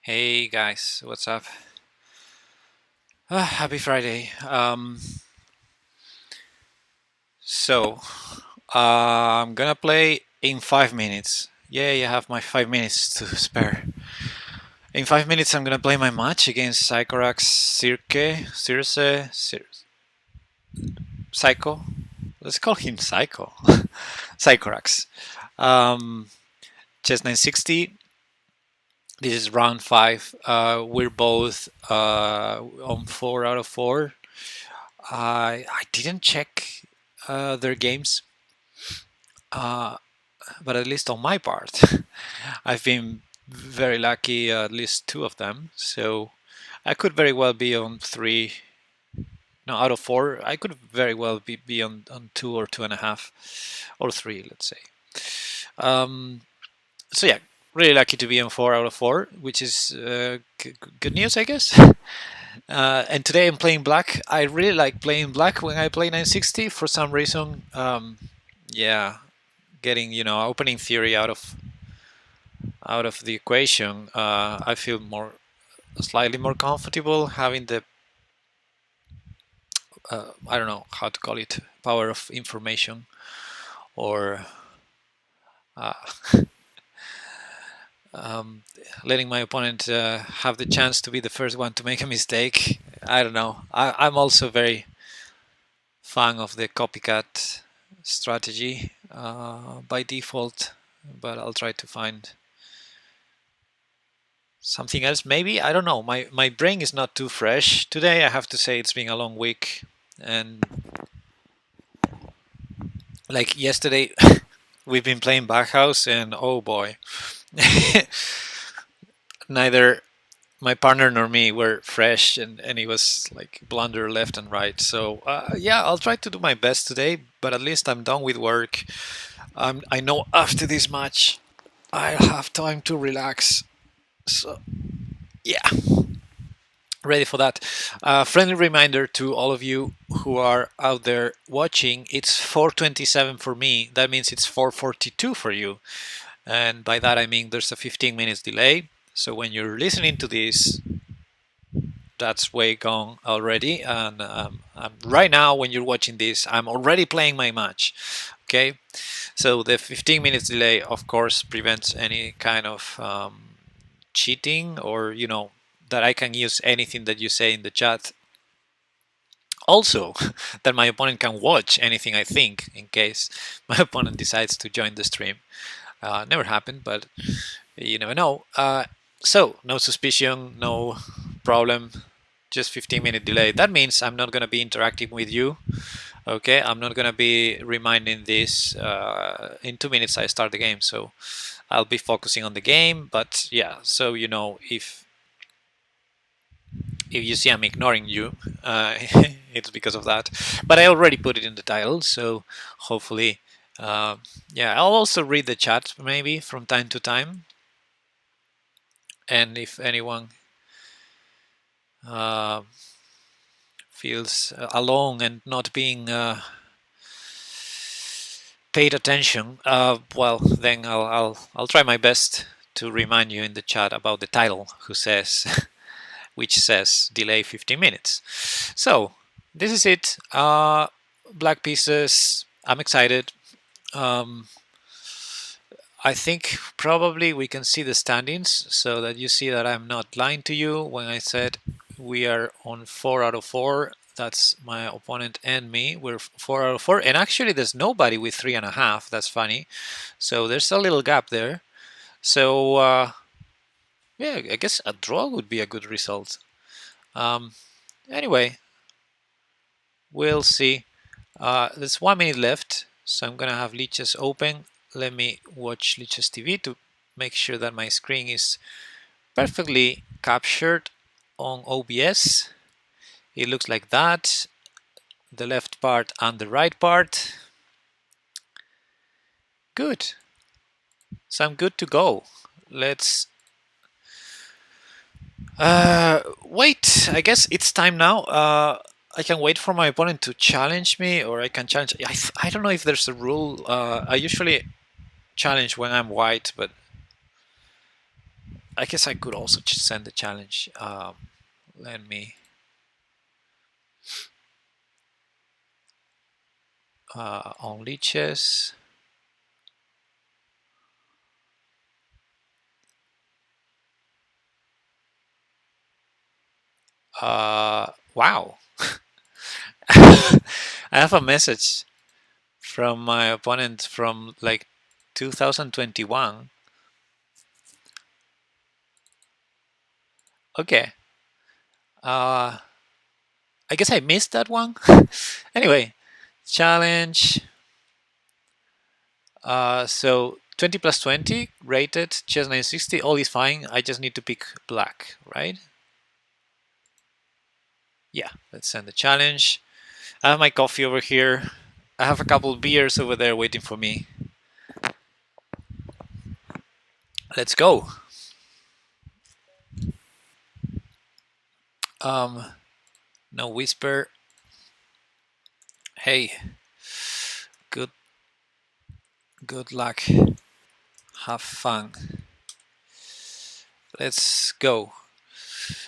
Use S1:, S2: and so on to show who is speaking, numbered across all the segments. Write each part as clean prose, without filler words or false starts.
S1: Hey guys, what's up? Happy Friday. So, I'm gonna play in 5 minutes. Yeah, you have my 5 minutes to spare. In 5 minutes, I'm gonna play my match against Circe, Psycho. Let's call him Psycho. Sycorax. Um, Chess 960. This is round five. We're both on 4 out of 4. I didn't check their games, uh, but at least on my part, I've been very lucky. At least two of them, so I could very well be on three. No, out of four, I could very well be on two or two and a half, or three, let's say. Um, so yeah, really lucky to be on 4 out of 4, which is good news, I guess. And today I'm playing black. I really like playing black when I play 960 for some reason. Yeah, getting opening theory out of the equation. I feel slightly more comfortable having the I don't know how to call it, power of information, or uh, um, letting my opponent have the chance to be the first one to make a mistake. I don't know. I'm also very fan of the copycat strategy by default, but I'll try to find something else. Maybe, I don't know. My brain is not too fresh today. I have to say it's been a long week, and like yesterday, we've been playing Backhouse, and oh boy, neither my partner nor me were fresh, and it was like blunder left and right. So yeah, I'll try to do my best today, but at least I'm done with work. I know after this match I'll have time to relax. So yeah, ready for that. Friendly reminder to all of you who are out there watching, it's 4:27 for me. That means it's 4:42 for you. And by that I mean there's a 15 minutes delay. So when you're listening to this, that's way gone already. And right now, when you're watching this, I'm already playing my match. Okay, so the 15 minutes delay, of course, prevents any kind of cheating, or that I can use anything that you say in the chat. Also, that my opponent can watch anything I think in case my opponent decides to join the stream. Never happened, but you never know. So no suspicion, no problem, just 15-minute delay. That means I'm not going to be interacting with you. Okay, I'm not going to be reminding this. In 2 minutes I start the game, so I'll be focusing on the game. But yeah, so if you see I'm ignoring you, it's because of that. But I already put it in the title, so hopefully, yeah, I'll also read the chat maybe from time to time. And if anyone feels alone and not being paid attention, well, then I'll try my best to remind you in the chat about the title, which says delay 15 minutes. So this is it. Black pieces. I'm excited. I think probably we can see the standings so that you see that I'm not lying to you when I said we are on 4 out of 4. That's my opponent and me. We're 4 out of 4, and actually there's nobody with 3.5. That's funny. So there's a little gap there. So yeah, I guess a draw would be a good result. Anyway, we'll see. There's 1 minute left, so I'm gonna have Lichess open. Let me watch Lichess TV to make sure that my screen is perfectly captured on OBS. It looks like that, the left part and the right part. Good. So I'm good to go. Let's wait. I guess it's time now. I can wait for my opponent to challenge me, or I can challenge. I don't know if there's a rule. I usually challenge when I'm white, but I guess I could also send the challenge. Let me on Lichess. Wow. I have a message from my opponent from like 2021. Okay. I guess I missed that one. Anyway, challenge. So 20 plus 20 rated chess 960. All is fine. I just need to pick black, right? Yeah. Let's send the challenge. I have my coffee over here. I have a couple beers over there waiting for me. Let's go. No whisper. Hey, good luck. Have fun. Let's go.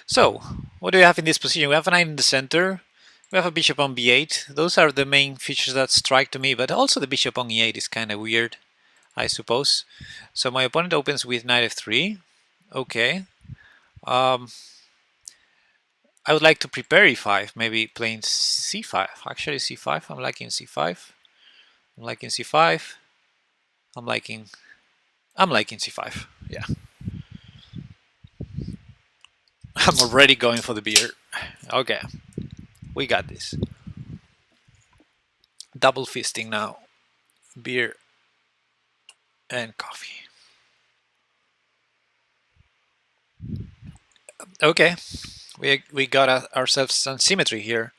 S1: So, what do we have in this position? We have a knight in the center. We have a bishop on b8. Those are the main features that strike to me, but also the bishop on e8 is kind of weird, I suppose. So my opponent opens with knight f3. Okay. I would like to prepare e5, maybe playing c5. Actually c5, I'm liking c5. I'm liking c5. I'm liking c5. Yeah. I'm already going for the beer. Okay. We got this. Double fisting now. Beer and coffee. Okay. We got ourselves some symmetry here.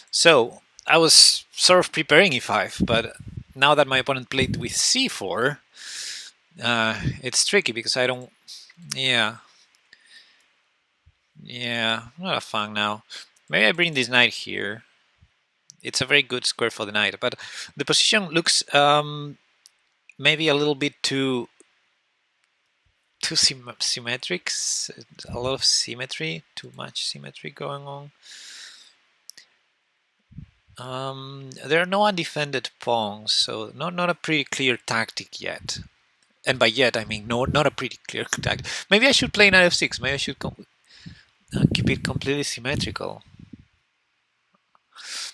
S1: So I was sort of preparing e5, but now that my opponent played with c4, it's tricky because I don't. Yeah, not a fun now. Maybe I bring this knight here. It's a very good square for the knight, but the position looks maybe a little bit too symmetric. A lot of symmetry, too much symmetry going on. There are no undefended pawns, so not a pretty clear tactic yet. And by yet, I mean not a pretty clear tactic. Maybe I should play knight f6. Maybe I should keep it completely symmetrical.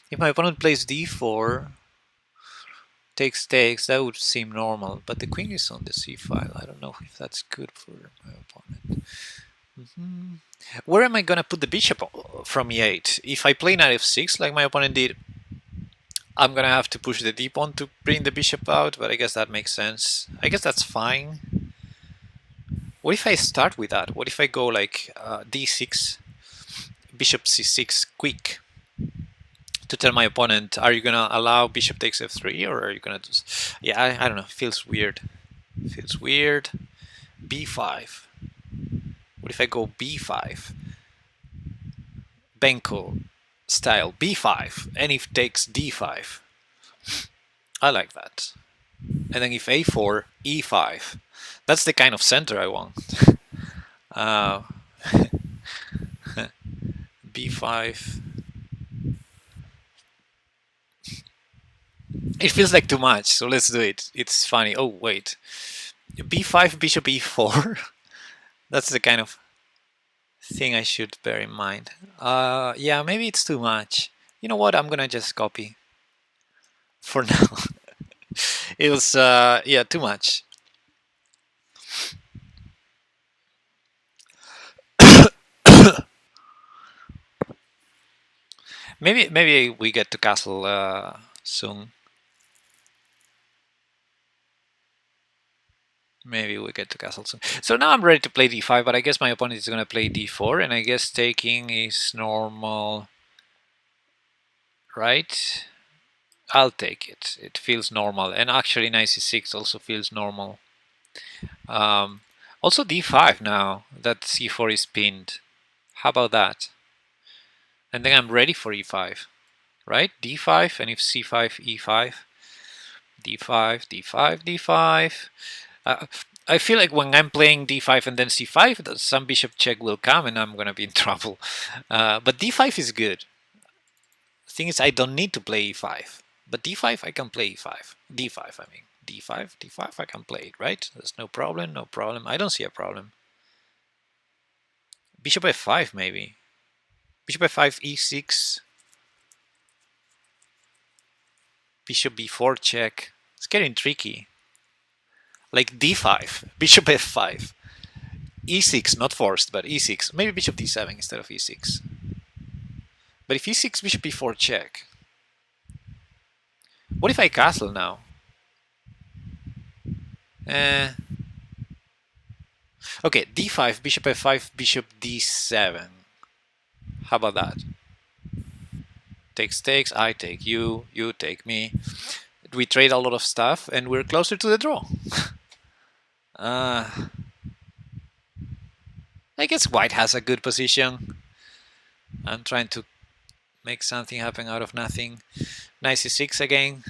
S1: If my opponent plays d4, takes, that would seem normal. But the queen is on the c file. I don't know if that's good for my opponent. Where am I going to put the bishop from e8? If I play knight f6 like my opponent did, I'm going to have to push the d pawn to bring the bishop out, but I guess that makes sense. I guess that's fine. What if I start with that? What if I go like d6, bishop c6 quick, to tell my opponent, are you going to allow bishop takes f3, or are you going to just... Yeah, I don't know. Feels weird. Feels weird. b5. What if I go b5? Benko style b5, and if takes d5. I like that. And then if a4, e5. That's the kind of center I want. b5. It feels like too much, so let's do it. It's funny. Oh, wait. b5, bishop e4. That's the kind of thing I should bear in mind. Yeah, maybe it's too much. You know what? I'm gonna just copy for now. It was, yeah, too much. Maybe we get to castle soon. Maybe we get to castle soon. So now I'm ready to play d5, but I guess my opponent is going to play d4, and I guess taking is normal, right? I'll take it. It feels normal, and actually knight c6 also feels normal. Also d5 now that c4 is pinned. How about that? And then I'm ready for e5, right? d5, and if c5, e5, d5, d5, d5. I feel like when I'm playing d5 and then c5, some bishop check will come and I'm gonna be in trouble. But d5 is good. The thing is, I don't need to play e5. But d5, I can play e5. d5, I mean. d5, I can play it, right? There's no problem, no problem. I don't see a problem. Bishop f5, maybe. Bishop f5, e6. Bishop b4 check. It's getting tricky. Like d5, bishop f5. e6, not forced, but e6. Maybe bishop d7 instead of e6. But if e6, bishop b4 check. What if I castle now? Okay, d5, bishop f5, bishop d7. How about that? Takes, I take you, you take me. We trade a lot of stuff and we're closer to the draw. I guess white has a good position. I'm trying to make something happen out of nothing. Knight c6 again.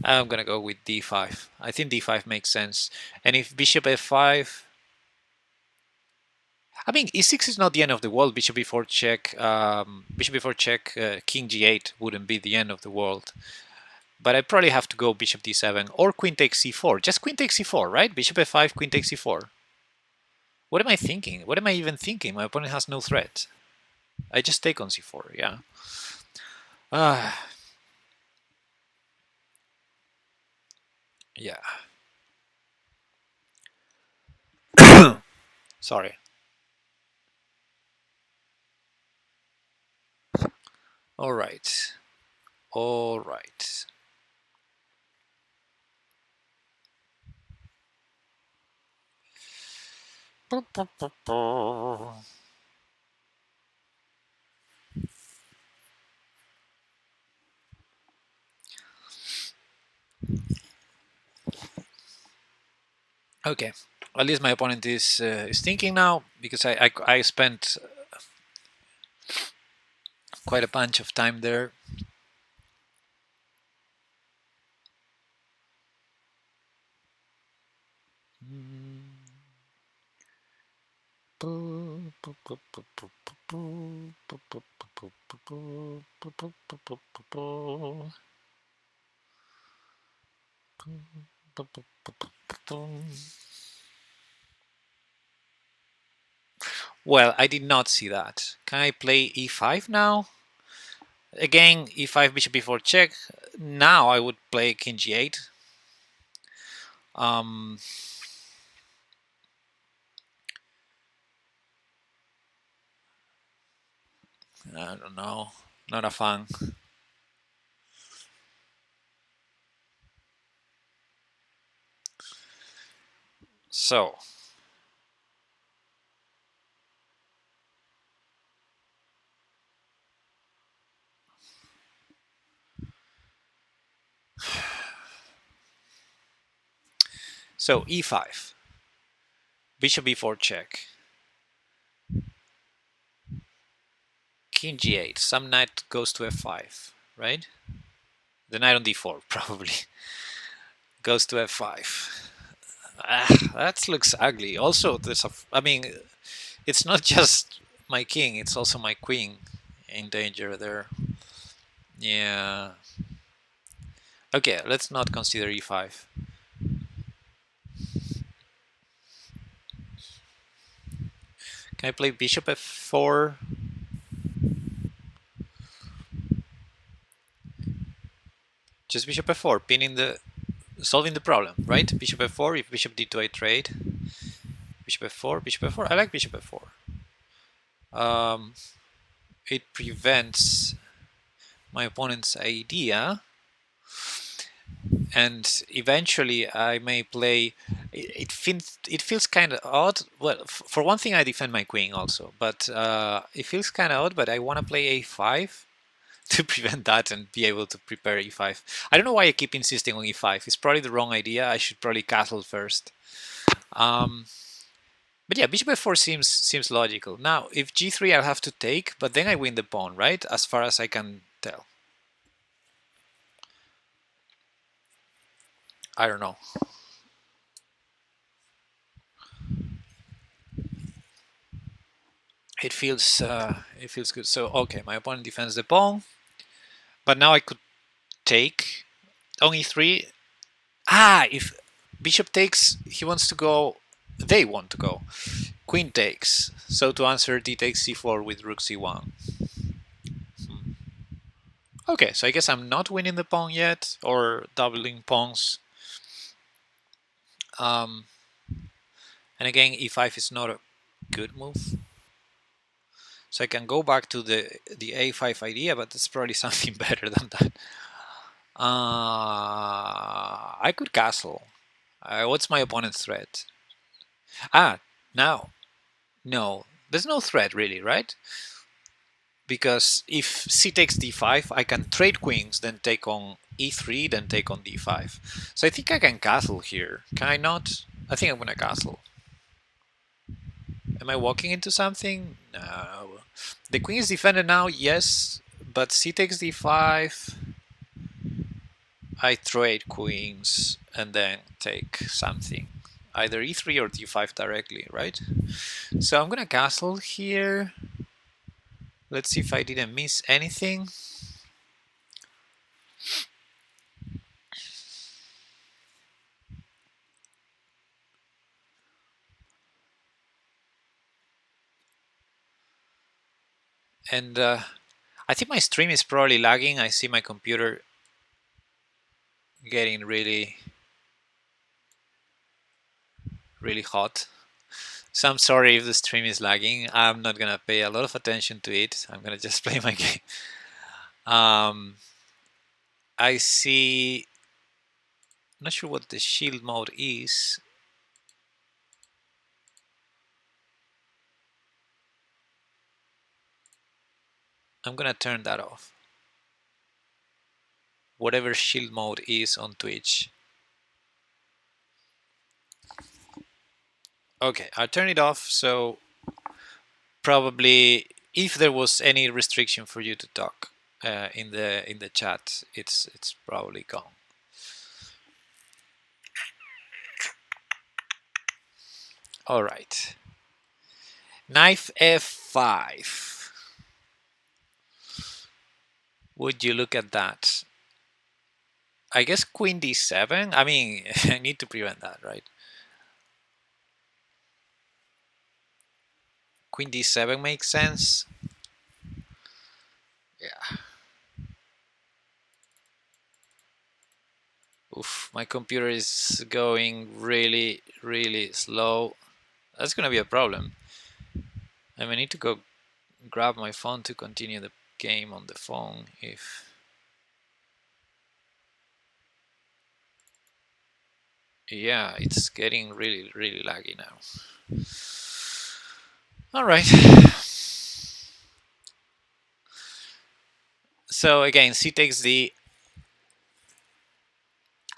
S1: I'm gonna go with d5. I think d5 makes sense. And if bishop f5, I mean e6 is not the end of the world. Bishop b4 check, king g8 wouldn't be the end of the world. But I probably have to go bishop d7 or queen takes c4. Just queen takes c4, right? Bishop f5, queen takes c4. What am I thinking? What am I even thinking? My opponent has no threat. I just take on c4, yeah. Yeah. Sorry. All right. All right. Okay. At least my opponent is thinking now, because I spent quite a bunch of time there. Well, I did not see that. Can I play e5 now? Again, e5, bishop b4 check. Now I would play king g8. I don't know. Not a fan. So. So e5. Bishop b4 check. King g8. Some knight goes to f5, right? The knight on d4, probably. Goes to f5. That looks ugly. Also, I mean, it's not just my king, it's also my queen in danger there. Yeah. Okay, let's not consider e5. Can I play bishop f4? Just bishop f4, solving the problem, right? Bishop f4, if bishop d2 I trade. Bishop f4, bishop f4, I like bishop f4. It prevents my opponent's idea, and eventually I may play. It feels kind of odd. Well, for one thing, I defend my queen also, but it feels kind of odd. But I want to play a5 to prevent that and be able to prepare e5. I don't know why I keep insisting on e5. It's probably the wrong idea. I should probably castle first. But yeah, bishop f4 seems logical. Now, if g3, I'll have to take, but then I win the pawn, right? As far as I can tell. I don't know. It feels good. So okay, my opponent defends the pawn, but now I could take on e3. Ah, if bishop takes, he wants to go. They want to go. Queen takes. So to answer, d takes c4 with rook c1. Okay, so I guess I'm not winning the pawn yet, or doubling pawns. And again, e5 is not a good move. So I can go back to the a5 idea, but it's probably something better than that. I could castle. What's my opponent's threat? Ah, now. No, there's no threat really, right? Because if c takes d5, I can trade queens, then take on e3, then take on d5. So I think I can castle here. Can I not? I think I'm gonna castle. Am I walking into something? No. The queen is defended now, yes, but c takes d5. I trade queens and then take something. Either e3 or d5 directly, right? So I'm gonna castle here. Let's see if I didn't miss anything. And I think my stream is probably lagging. I see my computer getting really hot. So I'm sorry if the stream is lagging. I'm not gonna pay a lot of attention to it. I'm gonna just play my game. I see. I'm not sure what the shield mode is. I'm gonna turn that off. Whatever shield mode is on Twitch. Okay, I'll turn it off. So probably, if there was any restriction for you to talk in the chat, it's probably gone. All right. Knife f5. Would you look at that? I guess queen d7. I mean, I need to prevent that, right? Queen d7 makes sense. Yeah. Oof, my computer is going really slow. That's gonna be a problem. I may need to go grab my phone to continue the game on the phone if... Yeah, it's getting really laggy now. All right. So again, c takes d.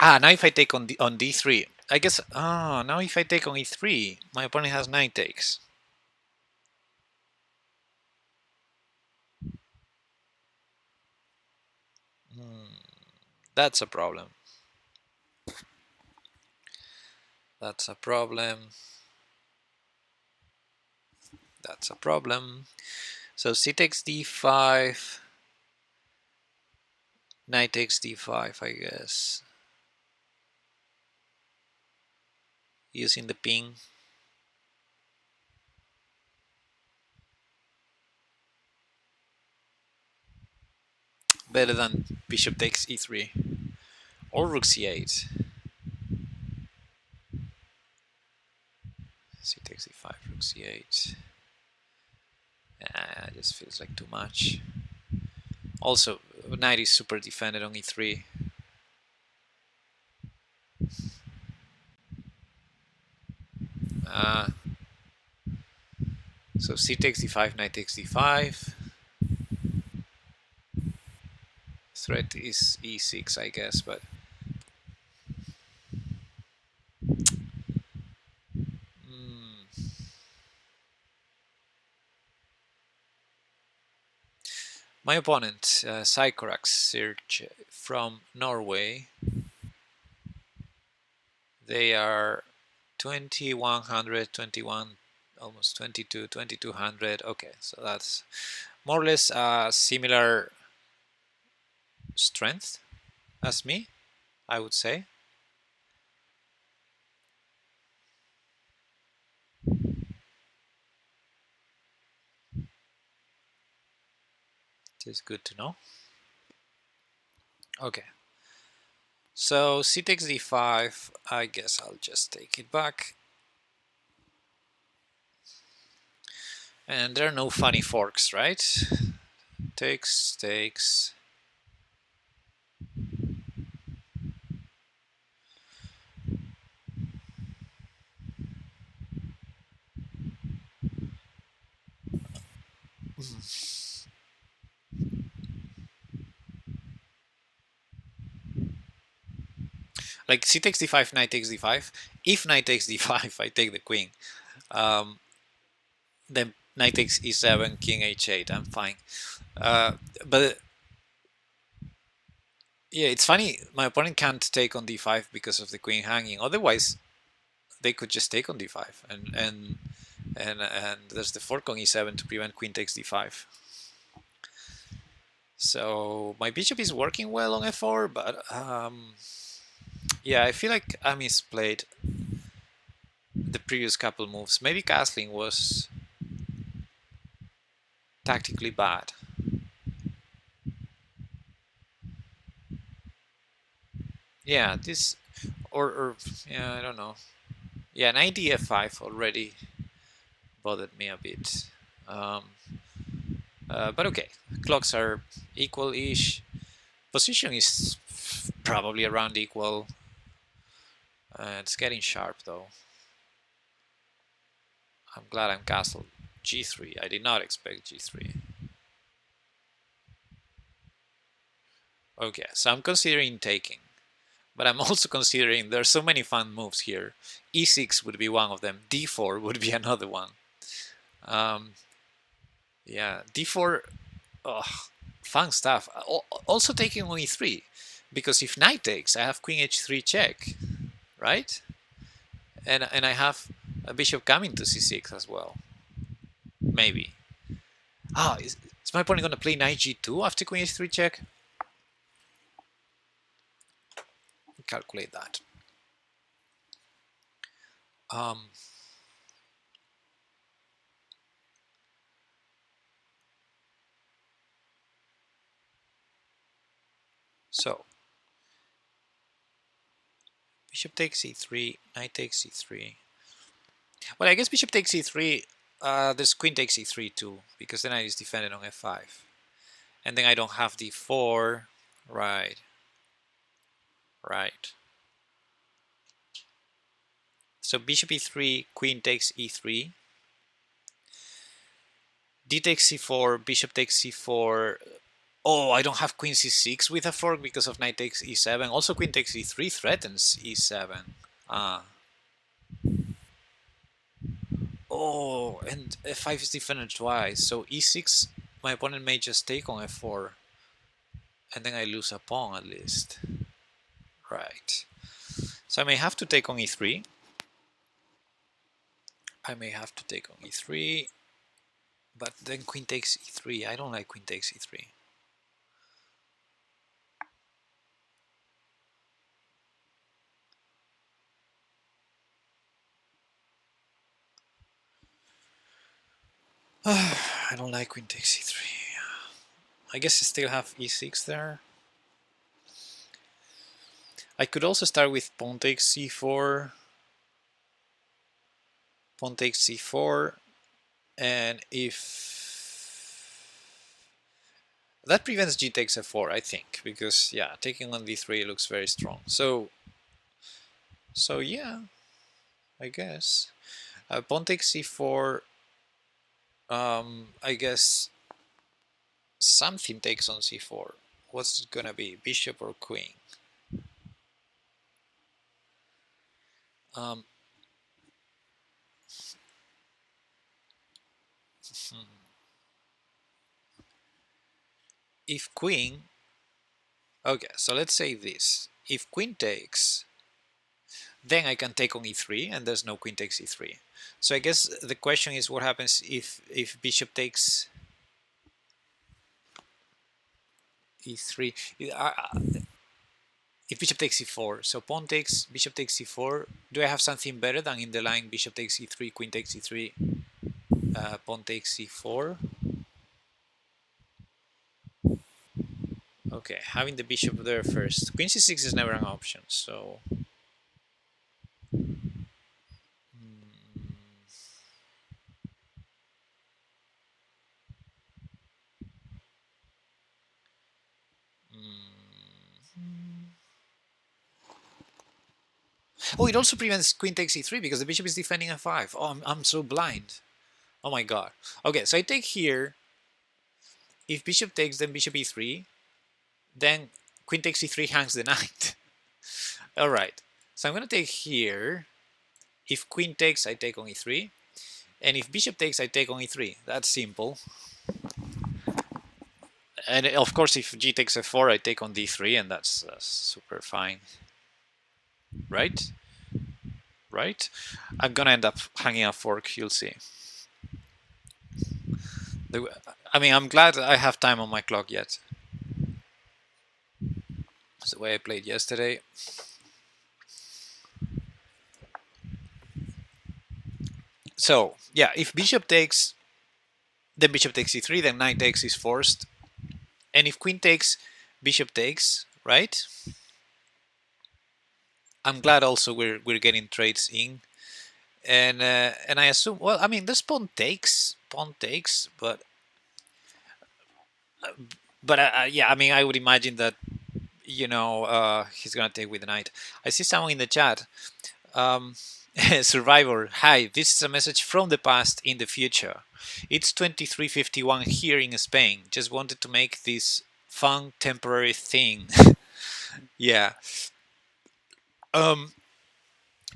S1: Ah, now if I take on d3, I guess. Ah, now if I take on e3, my opponent has 9 takes. That's a problem. That's a problem. That's a problem. So c takes d5. Knight takes d5, I guess. Using the ping. Better than bishop takes e3. Or rook c8. C takes e5, rook c8. It just feels like too much. Also, knight is super defended on e3. So c takes d5, knight takes d5. Threat is e6, I guess, but... My opponent, SycoraxCirce from Norway. They are 2100, 21, almost 22, 2200. Okay, so that's more or less similar strength as me, I would say. It is good to know. Okay. So c takes d5, I guess I'll just take it back. And there are no funny forks, right? Takes, takes. Like c takes d5, knight takes d5. If knight takes d5, I take the queen. Um, then knight takes e7, king h8, I'm fine. But yeah, it's funny, my opponent can't take on d5 because of the queen hanging. Otherwise, they could just take on d5, and there's the fork on e7 to prevent queen takes d5. So my bishop is working well on f4, but yeah, I feel like I misplayed the previous couple moves. Maybe castling was tactically bad. Yeah, this or yeah, I don't know. Yeah, knight f5 already bothered me a bit. Um, but okay, clocks are equal-ish. Position is probably around equal. It's getting sharp though. I'm glad I'm castled. G3. I did not expect G3. Okay, so I'm considering taking. But I'm also considering there's so many fun moves here. E6 would be one of them. D4 would be another one. Um, yeah, D4, oh, fun stuff. Also taking on E3, because if knight takes, I have queen H3 check, right? And I have a bishop coming to C6 as well. Maybe. Ah, is my opponent going to play knight G2 after queen H3 check? Calculate that. Um, so bishop takes e3, knight takes e3. Well, I guess bishop takes e3. There's queen takes e3 too, because then I is defended on f5, and then I don't have d4. Right, right. So bishop e3, queen takes e3. D takes c4, bishop takes c4. Oh, I don't have queen c6 with a fork because of knight takes e7. Also, queen takes e3 threatens e7. Ah. Oh, and f5 is defended twice. So e6, my opponent may just take on f4. And then I lose a pawn at least. Right. So I may have to take on e3. I may have to take on e3. But then queen takes e3. I don't like queen takes e3. I don't like queen takes e3. I guess I still have e6 there. I could also start with pawn takes c4. Pawn takes c4. And if... that prevents g takes f4, I think. Because, yeah, taking on d3 looks very strong. So yeah, I guess. Pawn takes c4. I guess something takes on c4. What's it gonna be? Bishop or queen? Um, if queen, okay, so let's say this. If queen takes, then I can take on e3, and there's no queen takes e3. So I guess the question is what happens if bishop takes e3. If bishop takes e4, so pawn takes, bishop takes e4. Do I have something better than in the line bishop takes e3, queen takes e3, pawn takes e4? Okay, having the bishop there first. Queen c6 is never an option, so... Oh, it also prevents queen takes e3 because the bishop is defending f5. Oh, I'm so blind. Oh my god. Okay, so I take here. If bishop takes, then bishop e3. Then queen takes e3 hangs the knight. Alright, so I'm going to take here. If queen takes, I take on e3. And if bishop takes, I take on e3. That's simple. And of course, if g takes f4, I take on d3, and that's super fine. Right? Right? I'm gonna end up hanging a fork, you'll see. I mean, I'm glad I have time on my clock yet. That's the way I played yesterday. So, yeah, if bishop takes, then bishop takes e3, then knight takes is forced. And if queen takes, bishop takes, right? I'm glad also we're getting trades in. And I assume, well, I mean, this pawn takes, but yeah, I mean, I would imagine that, you know, he's gonna take with the knight. I see someone in the chat. Survivor, hi, this is a message from the past in the future. It's 23:51 here in Spain. Just wanted to make this fun temporary thing. Yeah.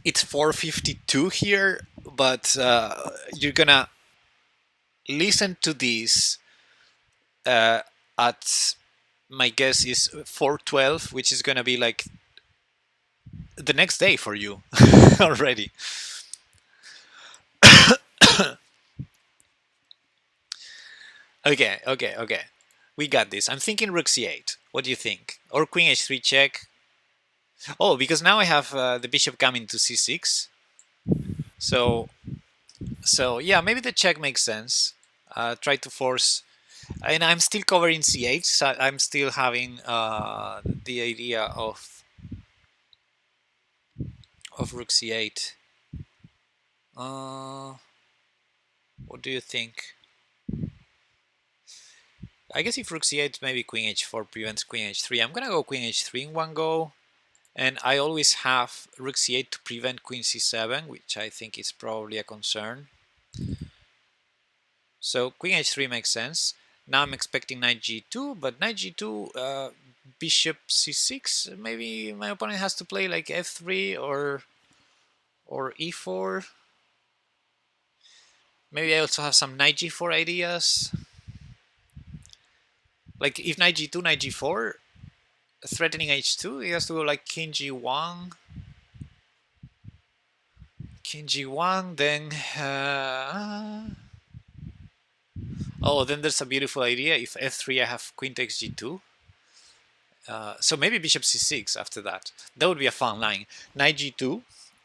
S1: It's 4:52 here, but you're gonna listen to this at, my guess is 4:12, which is gonna be like the next day for you already. Okay. We got this. I'm thinking rook c8. What do you think? Or queen h3 check. Oh, because now I have the bishop coming to c6. So yeah, maybe the check makes sense. Try to force, and I'm still covering c8. So I'm still having the idea of rook c8. What do you think? I guess if rook c8, maybe queen h4 prevents queen h3. I'm gonna go queen h3 in one go. And I always have rook c8 to prevent queen c7, which I think is probably a concern. So queen h3 makes sense. Now I'm expecting knight g2, but knight g2, bishop c6. Maybe my opponent has to play like f3 or e4. Maybe I also have some knight g4 ideas. Like if knight g2, knight g4, threatening h2, he has to go like king g1. King g1, then... oh, then there's a beautiful idea. If f3, I have queen takes g2. So maybe bishop c6 after that. That would be a fun line. Knight g2,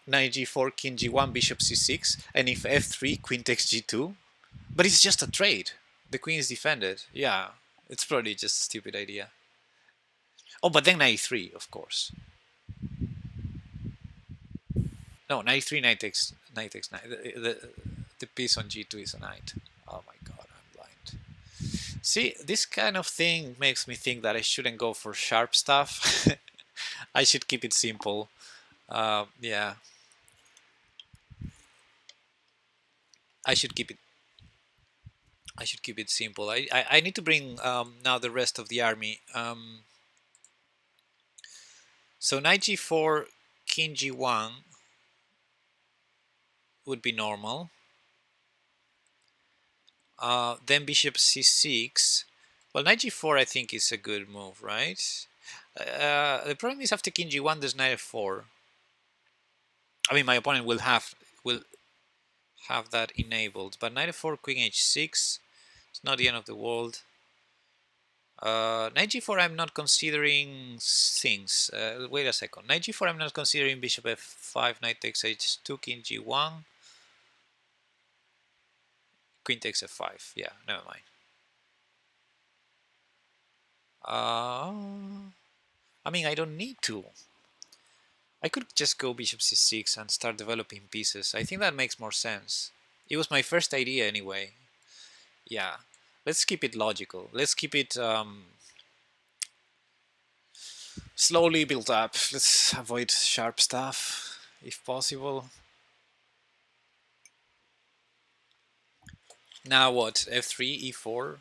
S1: knight g4, king g1, bishop c6. And if f3, queen takes g2. But it's just a trade. The queen is defended. Yeah, it's probably just a stupid idea. Oh, but then knight 3, of course. No, knight 3, knight takes knight. The piece on g2 is a knight. Oh my god, I'm blind. See, this kind of thing makes me think that I shouldn't go for sharp stuff. I should keep it simple. Yeah. I should keep it simple. I need to bring now the rest of the army. So knight g4, king g1 would be normal. Then bishop c6. Well, knight g4 I think is a good move, right? The problem is after king g1 there's knight f4. I mean, my opponent will have that enabled. But knight f4, queen h6. It's not the end of the world. Knight g4, I'm not considering things. Wait a second. Knight g4, I'm not considering bishop f5, knight takes h2, king g1, queen takes f5. Yeah, never mind. I mean, I don't need to. I could just go bishop c6 and start developing pieces. I think that makes more sense. It was my first idea anyway. Yeah, let's keep it logical. Let's keep it slowly built up. Let's avoid sharp stuff if possible. Now what? f3, e4.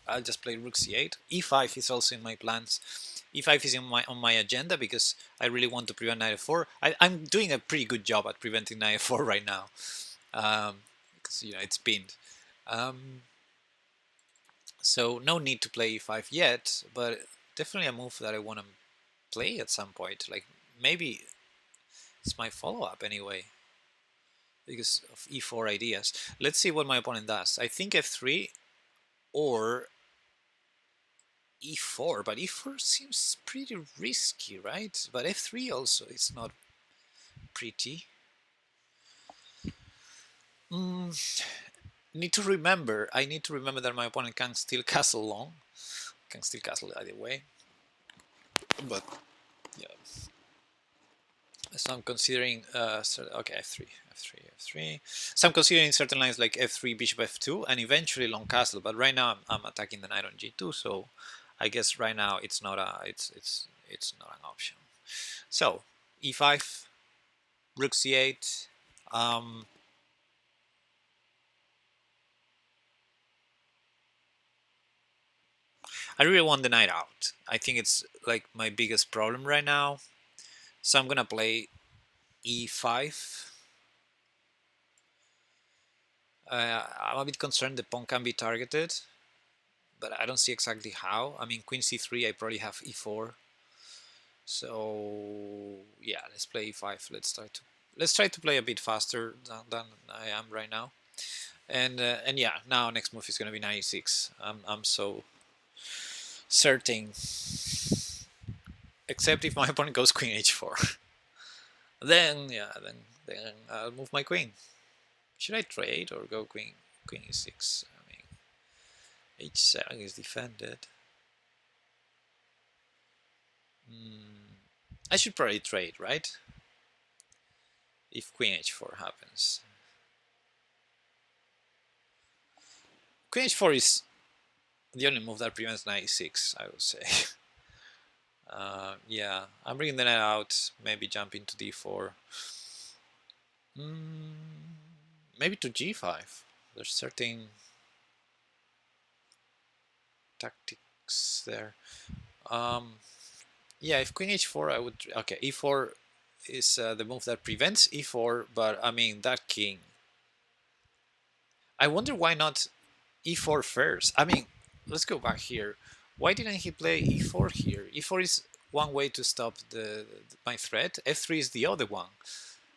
S1: I'll just play rook c8. e5 is also in my plans. e5 is on my agenda because I really want to prevent knight f4. I'm doing a pretty good job at preventing knight f4 right now, because it's pinned. So no need to play e5 yet, but definitely a move that I want to play at some point. Like maybe it's my follow-up anyway, because of e4 ideas. Let's see what my opponent does. I think f3 or e4, but e4 seems pretty risky, right? But f3 also is not pretty. I need to remember that my opponent can still castle long. Can still castle either way. But yeah. So I'm considering okay, f3. So I'm considering certain lines like f3, bishop f2, and eventually long castle. But right now I'm attacking the knight on g2, so I guess right now it's not not an option. So e5, rook c8. I really want the knight out. I think it's like my biggest problem right now. So I'm gonna play e5. I'm a bit concerned the pawn can be targeted, but I don't see exactly how. I mean, queen c3, I probably have e4. So yeah, let's play e5. Let's try to play a bit faster than I am right now. And yeah, now next move is gonna be knight e6. I'm so certain. Except if my opponent goes queen h4. Then yeah, then I'll move my queen. Should I trade or go queen e6? I mean, h7 is defended. I should probably trade, right? If queen h4 happens. Queen h4 is the only move that prevents knight e6, I would say. Yeah, I'm bringing the knight out, maybe jump into d4. Maybe to g5. There's certain tactics there. Yeah, if queen h4, I would... Okay, e4 is the move that prevents e4, but I mean, that king. I wonder why not e4 first. I mean, let's go back here. Why didn't he play e4 here? e4 is one way to stop my threat. f3 is the other one.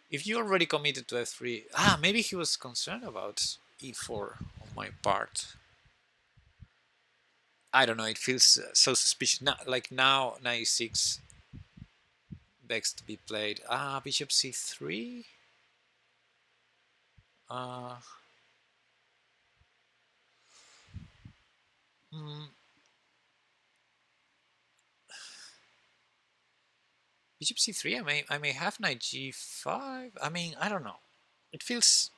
S1: If you already committed to f3... maybe he was concerned about e4 on my part. I don't know, it feels so suspicious. Like now, knight e6 begs to be played. Bishop c3? Bishop c3, I may have knight g5. I mean, I don't know. It feels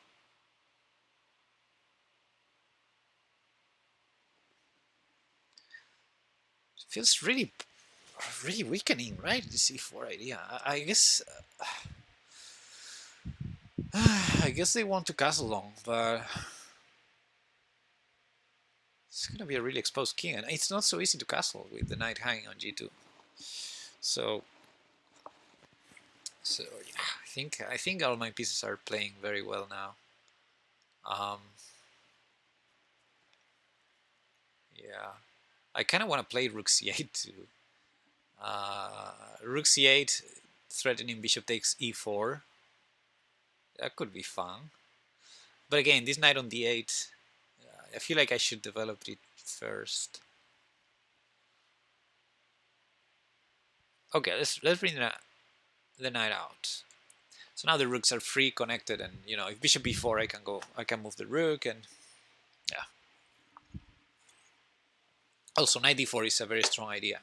S1: really weakening, right? The c4 idea. I guess I guess they want to castle long, but it's gonna be a really exposed king, and it's not so easy to castle with the knight hanging on g2. So yeah, I think all my pieces are playing very well now. Yeah, I kind of want to play rook c8 too. Rook c8, threatening bishop takes e4. That could be fun. But again, this knight on d8, I feel like I should develop it first. Okay, let's bring the knight out. So now the rooks are free, connected, and you know, if bishop b4, I can move the rook, and yeah. Also, knight d4 is a very strong idea.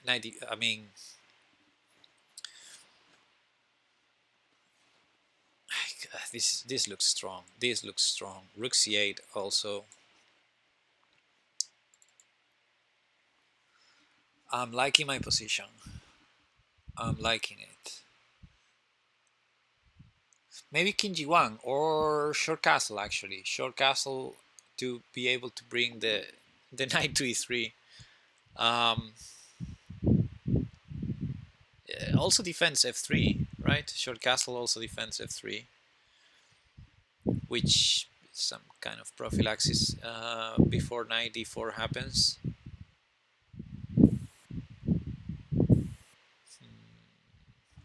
S1: I mean, this looks strong. This looks strong. Rook c8 also. I'm liking my position. I'm liking it. Maybe king g1 or short castle, actually. Short castle to be able to bring the knight to e3. Also defends f3, right? Short castle also defends f3, which is some kind of prophylaxis before knight d4 happens.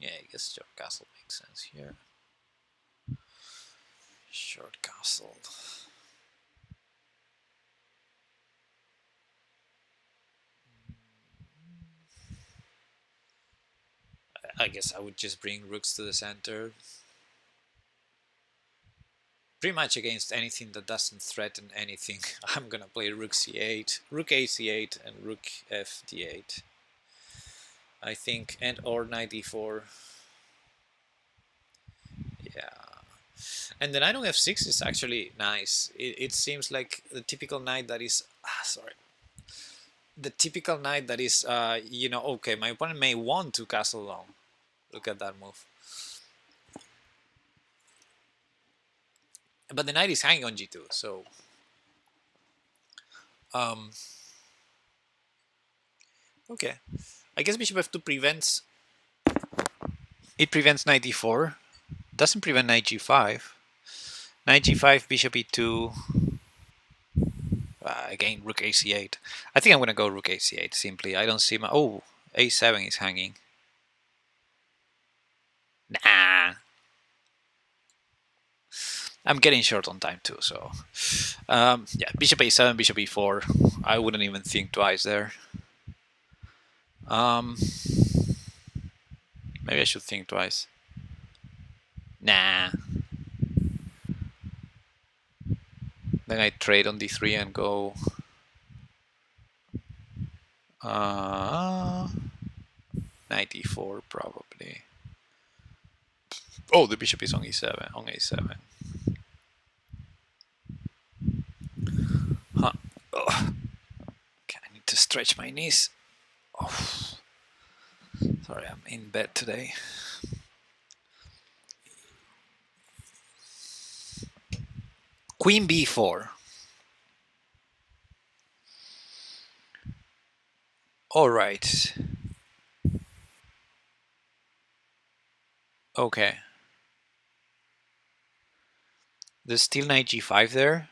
S1: Yeah, I guess short castle makes sense here. Short castle. I guess I would just bring rooks to the center. Pretty much against anything that doesn't threaten anything. I'm gonna play rook c8, rook a c8, and rook f d8. I think, and or knight d4. Yeah. And the knight on f6 is actually nice. It seems like the typical knight that is... sorry. The typical knight that is, you know, okay, my opponent may want to castle long. Look at that move. But the knight is hanging on g2, so... okay. I guess bishop f2 prevents... It prevents knight d4. Doesn't prevent knight g5. Knight g5, bishop e2... again, rook ac8. I think I'm going to go rook ac8, simply. I don't see my... Oh, a7 is hanging. Nah. I'm getting short on time too, so... yeah, bishop a7, bishop e4. I wouldn't even think twice there. Maybe I should think twice. Nah. Then I trade on d3 and go... knight e4 probably. Oh, the bishop is on e7. On a7. Huh. Oh. Okay, I need to stretch my knees. Oh. Sorry, I'm in bed today. Queen b4. All right. Okay. There's still knight g5 there.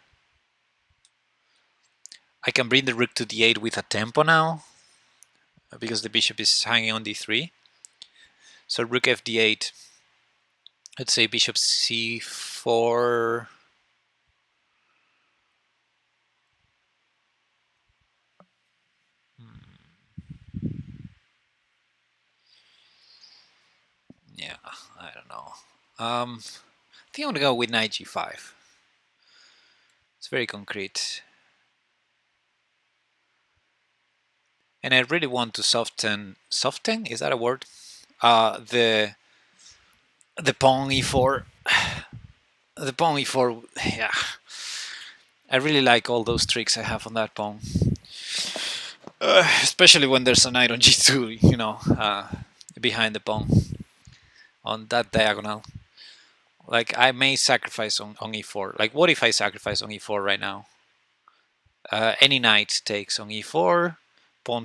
S1: I can bring the rook to d8 with a tempo now, because the bishop is hanging on d3. So rook f d8. Let's say bishop c4. Yeah, I don't know. I think I'm gonna go with knight g5. It's very concrete. And I really want to soften, is that a word? The pawn e4. The pawn e4, yeah. I really like all those tricks I have on that pawn. Especially when there's a knight on g2, you know, behind the pawn. On that diagonal. Like, I may sacrifice on e4. Like, what if I sacrifice on e4 right now? Any knight takes on e4, pawn